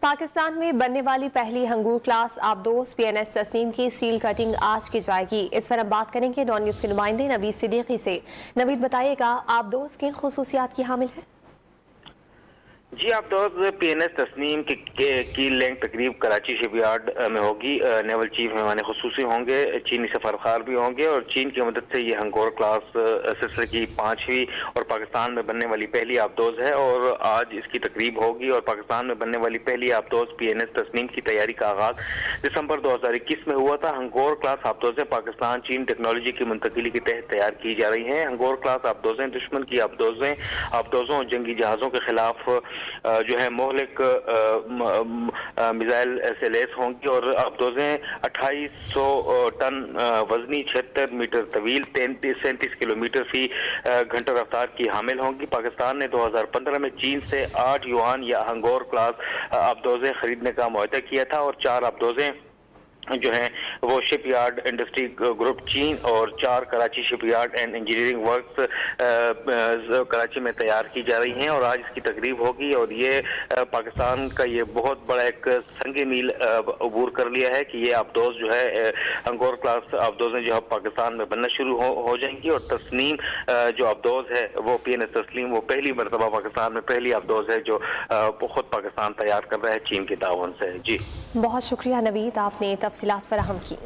پاکستان میں بننے والی پہلی ہنگور کلاس آبدوز PNS تسنیم کی سیل کٹنگ آج کی جائے گی۔ اس پر ہم بات کریں گے نون نیوز کے نمائندے نوید صدیقی سے۔ نوید بتائیے گا آبدوز کن خصوصیات کی حامل ہے؟ جی آبدوز PNS تسنیم کی لینگ تقریب کراچی شپ یارڈ میں ہوگی۔ نیول چیف مہمان خصوصی ہوں گے، چینی سفارتکار بھی ہوں گے اور چین کی مدد سے یہ ہنگور کلاس سلسلے کی 5ویں اور پاکستان میں بننے والی پہلی آبدوز ہے اور آج اس کی تقریب ہوگی۔ اور پاکستان میں بننے والی پہلی آبدوز PNS تسنیم کی تیاری کا آغاز دسمبر 2021 میں ہوا تھا۔ ہنگور کلاس آبدوزیں پاکستان چین ٹیکنالوجی کی منتقلی کے تحت تیار کی جا رہی ہیں۔ ہنگور کلاس آبدوزیں دشمن کی آبدوزوں اور جنگی جہازوں کے خلاف جو ہے مہلک میزائل سے لیس ہوں گی اور آبدوزیں 2800 ٹن وزنی، 76 میٹر طویل، 37 کلومیٹر فی گھنٹہ رفتار کی حامل ہوں گی۔ پاکستان نے 2015 میں چین سے 8 یوان یا ہنگور کلاس آبدوزیں خریدنے کا معاہدہ کیا تھا اور 4 آبدوزیں جو ہیں وہ شپ یارڈ انڈسٹری گروپ چین اور 4 Karachi shipyard and engineering works Karachi میں تیار کی جا رہی ہیں اور آج اس کی تقریب ہوگی۔ اور یہ پاکستان کا یہ بہت بڑا ایک سنگ میل عبور کر لیا ہے کہ یہ آبدوز جو ہے ہنگور کلاس آبدوزیں جو ہے پاکستان میں بننا شروع ہو جائیں گی اور تسنیم جو آبدوز ہے وہ PNS تسنیم وہ پہلی مرتبہ پاکستان میں پہلی آبدوز ہے جو خود پاکستان تیار کر رہا ہے چین کے تعاون سے۔ جی بہت شکریہ نوید، آپ نے تفصیلات فراہم کی۔